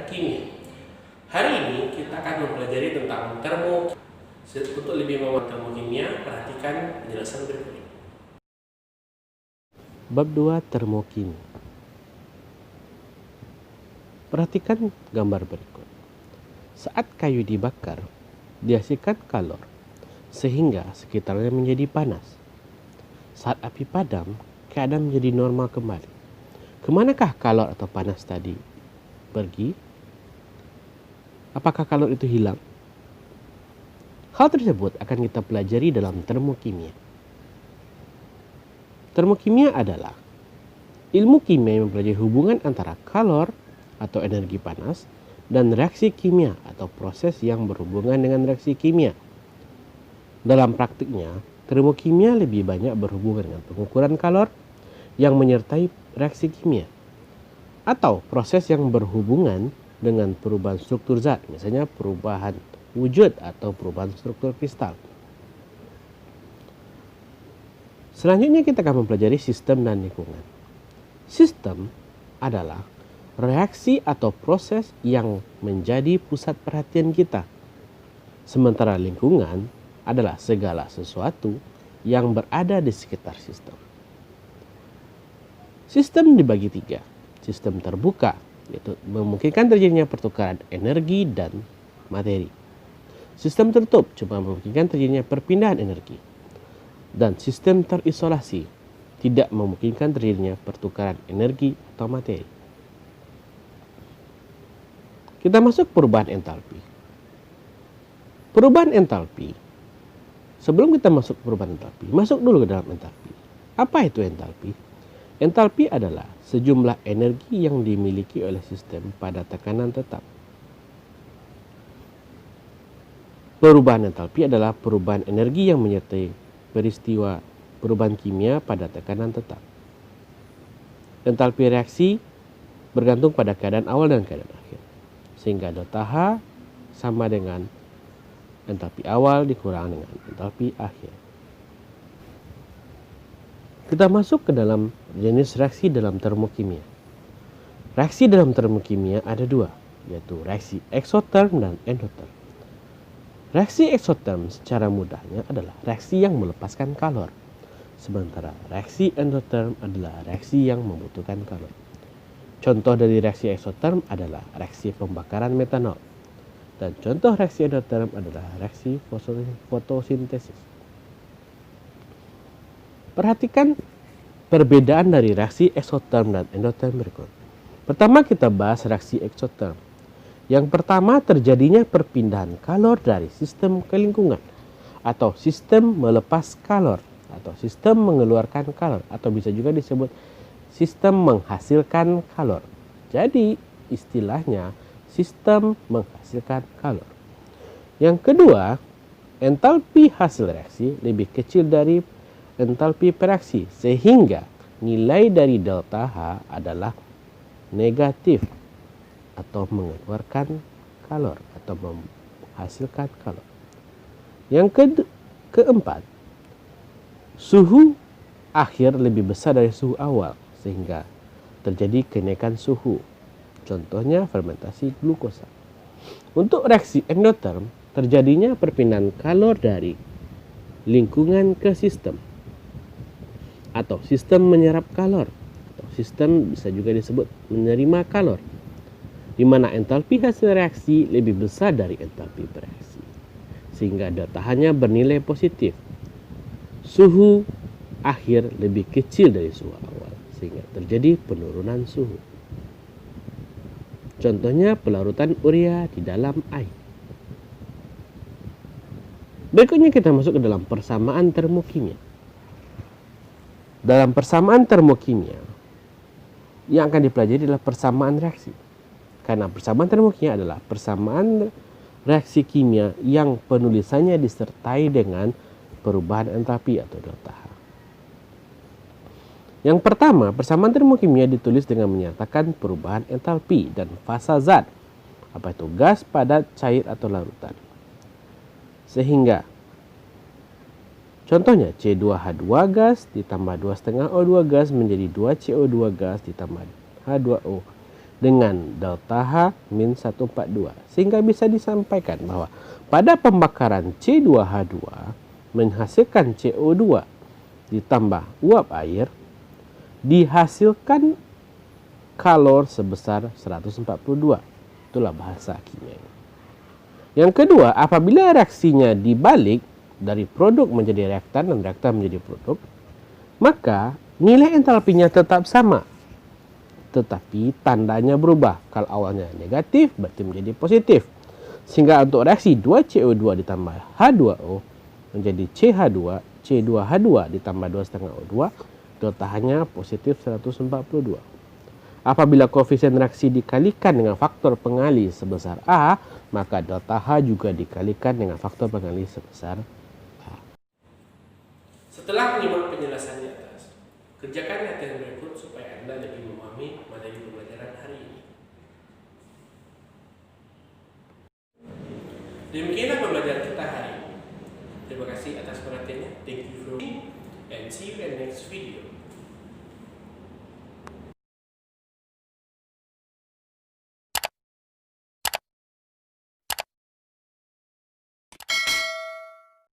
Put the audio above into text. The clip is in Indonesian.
kimia. Hari ini kita akan mempelajari tentang termokimia. Untuk lebih mengenal termokimia, perhatikan penjelasan berikut ini. Bab 2 Termokimia. Perhatikan gambar berikut. Saat kayu dibakar, dihasilkan kalor, sehingga sekitarnya menjadi panas. Saat api padam, keadaan menjadi normal kembali. Kemanakah kalor atau panas tadi pergi? Apakah kalor itu hilang? Hal tersebut akan kita pelajari dalam termokimia. Termokimia adalah ilmu kimia yang mempelajari hubungan antara kalor atau energi panas dan reaksi kimia atau proses yang berhubungan dengan reaksi kimia. Dalam praktiknya, termokimia lebih banyak berhubungan dengan pengukuran kalor yang menyertai reaksi kimia atau proses yang berhubungan dengan perubahan struktur zat, misalnya perubahan wujud atau perubahan struktur kristal. Selanjutnya kita akan mempelajari sistem dan lingkungan. Sistem adalah reaksi atau proses yang menjadi pusat perhatian kita. Sementara lingkungan adalah segala sesuatu yang berada di sekitar sistem. Sistem dibagi tiga. Sistem terbuka, yaitu memungkinkan terjadinya pertukaran energi dan materi. Sistem tertutup cuma memungkinkan terjadinya perpindahan energi. Dan sistem terisolasi tidak memungkinkan terjadinya pertukaran energi atau materi. Kita masuk perubahan entalpi. Perubahan entalpi, sebelum kita masuk perubahan entalpi, masuk dulu ke dalam entalpi. Apa itu entalpi? Entalpi adalah sejumlah energi yang dimiliki oleh sistem pada tekanan tetap. Perubahan entalpi adalah perubahan energi yang menyertai peristiwa perubahan kimia pada tekanan tetap. Entalpi reaksi bergantung pada keadaan awal dan keadaan akhir. Sehingga delta H sama dengan entalpi awal dikurang dengan entalpi akhir. Kita masuk ke dalam jenis reaksi dalam termokimia. Reaksi dalam termokimia ada dua, yaitu reaksi eksoterm dan endoterm. Reaksi eksoterm secara mudahnya adalah reaksi yang melepaskan kalor. Sementara reaksi endoterm adalah reaksi yang membutuhkan kalor. Contoh dari reaksi eksoterm adalah reaksi pembakaran metanol. Dan contoh reaksi endoterm adalah reaksi fotosintesis. Perhatikan perbedaan dari reaksi eksoterm dan endoterm berikut. Pertama kita bahas reaksi eksoterm. Yang pertama terjadinya perpindahan kalor dari sistem ke lingkungan atau sistem melepas kalor atau sistem mengeluarkan kalor atau bisa juga disebut sistem menghasilkan kalor. Jadi istilahnya sistem menghasilkan kalor. Yang kedua, entalpi hasil reaksi lebih kecil dari entalpi pereaksi sehingga nilai dari delta H adalah negatif atau mengeluarkan kalor atau menghasilkan kalor. Yang keempat, suhu akhir lebih besar dari suhu awal sehingga terjadi kenaikan suhu. Contohnya fermentasi glukosa. Untuk reaksi endoterm, terjadinya perpindahan kalor dari lingkungan ke sistem atau sistem menyerap kalor atau sistem bisa juga disebut menerima kalor, di mana entalpi hasil reaksi lebih besar dari entalpi bereaksi sehingga delta H-nya bernilai positif. Suhu akhir lebih kecil dari suhu awal sehingga terjadi penurunan suhu. Contohnya pelarutan urea di dalam air. Berikutnya kita masuk ke dalam persamaan termokimia. Dalam persamaan termokimia yang akan dipelajari adalah persamaan reaksi. Karena persamaan termokimia adalah persamaan reaksi kimia yang penulisannya disertai dengan perubahan entalpi atau delta H. Yang pertama, persamaan termokimia ditulis dengan menyatakan perubahan entalpi dan fasa zat, apa itu gas, padat, cair atau larutan. Sehingga contohnya C2H2 gas ditambah 2,5O2 gas menjadi 2CO2 gas ditambah H2O dengan delta H min 142. Sehingga bisa disampaikan bahwa pada pembakaran C2H2 menghasilkan CO2 ditambah uap air, dihasilkan kalor sebesar 142. Itulah bahasa kimia. Yang kedua, apabila reaksinya dibalik dari produk menjadi reaktan dan reaktan menjadi produk, maka nilai entalpinya tetap sama, tetapi tandanya berubah. Kalau awalnya negatif, berarti menjadi positif. Sehingga untuk reaksi 2CO2 ditambah H2O menjadi CH2, C2H2 ditambah 2,5O2, delta H-nya positif 142. Apabila koefisien reaksi dikalikan dengan faktor pengali sebesar A, maka delta H juga dikalikan dengan faktor pengali sebesar A. Setelah menyimak penjelasan di atas, kerjakan latihan berikut supaya Anda lebih memahami materi pembelajaran hari ini. Demikianlah pembelajaran kita hari ini. Terima kasih atas perhatiannya. Thank you for watching and see you in the next video.